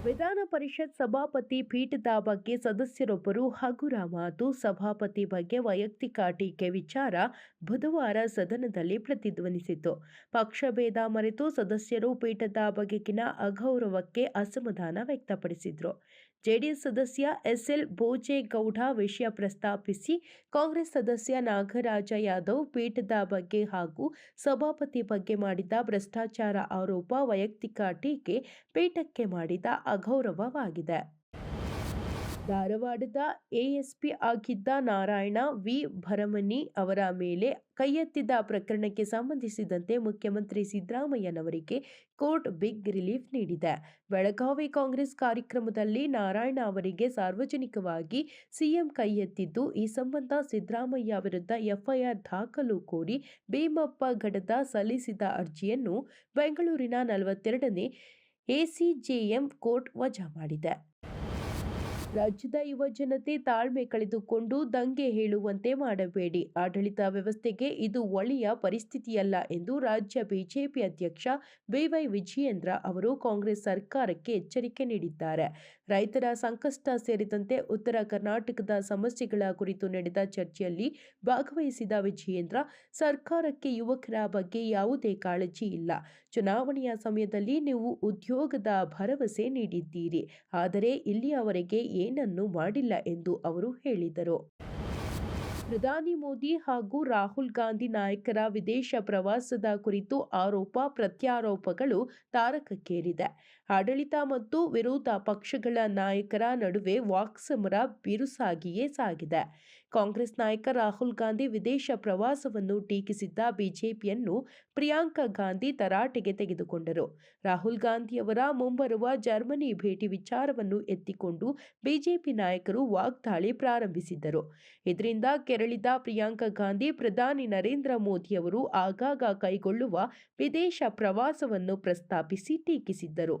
ವಿಧಾನ ಪರಿಷತ್ ಸಭಾಪತಿ ಪೀಠದ ಬಗ್ಗೆ ಸದಸ್ಯರೊಬ್ಬರು ಹಗುರ ಮಾತು, ಸಭಾಪತಿ ಬಗ್ಗೆ ವೈಯಕ್ತಿಕ ಟೀಕೆ ವಿಚಾರ ಬುಧವಾರ ಸದನದಲ್ಲಿ ಪ್ರತಿಧ್ವನಿಸಿತು. ಪಕ್ಷಭೇದ ಮರೆತು ಸದಸ್ಯರು ಪೀಠದ ಬಗೆಗಿನ ಅಗೌರವಕ್ಕೆ ಅಸಮಾಧಾನ ವ್ಯಕ್ತಪಡಿಸಿದರು. ಜೆಡಿಎಸ್ ಸದಸ್ಯ ಎಸ್ಎಲ್ ಭೋಜೇಗೌಡ ವಿಷಯ ಪ್ರಸ್ತಾಪಿಸಿ, ಕಾಂಗ್ರೆಸ್ ಸದಸ್ಯ ನಾಗರಾಜ ಯಾದವ್ ಪೀಠದ ಬಗ್ಗೆ ಹಾಗೂ ಸಭಾಪತಿ ಬಗ್ಗೆ ಮಾಡಿದ ಭ್ರಷ್ಟಾಚಾರ ಆರೋಪ, ವೈಯಕ್ತಿಕ ಟೀಕೆ ಪೀಠಕ್ಕೆ ಮಾಡಿದ ಅಗೌರವವಾಗಿದೆ. ಧಾರವಾಡದ ಎಎಸ್ಪಿ ಆಗಿದ್ದ ನಾರಾಯಣ ವಿ. ಭರಮನಿ ಅವರ ಮೇಲೆ ಕೈಯೆತ್ತಿದ ಪ್ರಕರಣಕ್ಕೆ ಸಂಬಂಧಿಸಿದಂತೆ ಮುಖ್ಯಮಂತ್ರಿ ಸಿದ್ದರಾಮಯ್ಯನವರಿಗೆ ಕೋರ್ಟ್ ಬಿಗ್ ರಿಲೀಫ್ ನೀಡಿದೆ. ಬೆಳಗಾವಿ ಕಾಂಗ್ರೆಸ್ ಕಾರ್ಯಕ್ರಮದಲ್ಲಿ ನಾರಾಯಣ ಅವರಿಗೆ ಸಾರ್ವಜನಿಕವಾಗಿ ಸಿಎಂ ಕೈಯೆತ್ತಿದ್ದು, ಈ ಸಂಬಂಧ ಸಿದ್ದರಾಮಯ್ಯ ವಿರುದ್ಧ ಎಫ್ಐಆರ್ ದಾಖಲು ಕೋರಿ ಭೀಮಪ್ಪ ಗಡದ ಸಲ್ಲಿಸಿದ್ದ ಅರ್ಜಿಯನ್ನು ಬೆಂಗಳೂರಿನ 42ನೇ ಎಸಿಜೆಎಂ ಕೋರ್ಟ್ ವಜಾ ಮಾಡಿದೆ. ರಾಜ್ಯದ ಯುವ ಜನತೆ ತಾಳ್ಮೆ ಕಳೆದುಕೊಂಡು ದಂಗೆ ಹೇಳುವಂತೆ ಮಾಡಬೇಡಿ. ಆಡಳಿತ ವ್ಯವಸ್ಥೆಗೆ ಇದು ಒಳ್ಳೆಯ ಪರಿಸ್ಥಿತಿಯಲ್ಲ ಎಂದು ರಾಜ್ಯ ಬಿಜೆಪಿ ಅಧ್ಯಕ್ಷ ಬಿವೈ ವಿಜಯೇಂದ್ರ ಅವರು ಕಾಂಗ್ರೆಸ್ ಸರ್ಕಾರಕ್ಕೆ ಎಚ್ಚರಿಕೆ ನೀಡಿದ್ದಾರೆ. ರೈತರ ಸಂಕಷ್ಟ ಸೇರಿದಂತೆ ಉತ್ತರ ಕರ್ನಾಟಕದ ಸಮಸ್ಯೆಗಳ ಕುರಿತು ನಡೆದ ಚರ್ಚೆಯಲ್ಲಿ ಭಾಗವಹಿಸಿದ ವಿಜಯೇಂದ್ರ, ಸರ್ಕಾರಕ್ಕೆ ಯುವಕರ ಬಗ್ಗೆ ಯಾವುದೇ ಕಾಳಜಿ ಇಲ್ಲ. ಚುನಾವಣೆಯ ಸಮಯದಲ್ಲಿ ನೀವು ಉದ್ಯೋಗದ ಭರವಸೆ ನೀಡಿದ್ದೀರಿ, ಆದರೆ ಇಲ್ಲಿಯವರೆಗೆ ಏನನ್ನೂ ಮಾಡಿಲ್ಲ ಎಂದು ಅವರು ಹೇಳಿದರು. ಪ್ರಧಾನಿ ಮೋದಿ ಹಾಗೂ ರಾಹುಲ್ ಗಾಂಧಿ ನಾಯಕರ ವಿದೇಶ ಪ್ರವಾಸದ ಕುರಿತು ಆರೋಪ ಪ್ರತ್ಯಾರೋಪಗಳು ತಾರಕಕ್ಕೇರಿದೆ. ಆಡಳಿತ ಮತ್ತು ವಿರೋಧ ಪಕ್ಷಗಳ ನಾಯಕರ ನಡುವೆ ವಾಕ್ಸಮರ ಬಿರುಸಾಗಿಯೇ ಸಾಗಿದೆ. ಕಾಂಗ್ರೆಸ್ ನಾಯಕ ರಾಹುಲ್ ಗಾಂಧಿ ವಿದೇಶ ಪ್ರವಾಸವನ್ನು ಟೀಕಿಸಿದ್ದ ಬಿಜೆಪಿಯನ್ನು ಪ್ರಿಯಾಂಕಾ ಗಾಂಧಿ ತರಾಟೆಗೆ ತೆಗೆದುಕೊಂಡರು. ರಾಹುಲ್ ಗಾಂಧಿಯವರ ಮುಂಬರುವ ಜರ್ಮನಿ ಭೇಟಿ ವಿಚಾರವನ್ನು ಎತ್ತಿಕೊಂಡು ಬಿಜೆಪಿ ನಾಯಕರು ವಾಗ್ದಾಳಿ ಪ್ರಾರಂಭಿಸಿದ್ದರು. ಇದರಿಂದ ಕೆರಳಿದ ಪ್ರಿಯಾಂಕಾ ಗಾಂಧಿ ಪ್ರಧಾನಿ ನರೇಂದ್ರ ಮೋದಿಯವರು ಆಗಾಗ ಕೈಗೊಳ್ಳುವ ವಿದೇಶ ಪ್ರವಾಸವನ್ನು ಪ್ರಸ್ತಾಪಿಸಿ ಟೀಕಿಸಿದ್ದರು.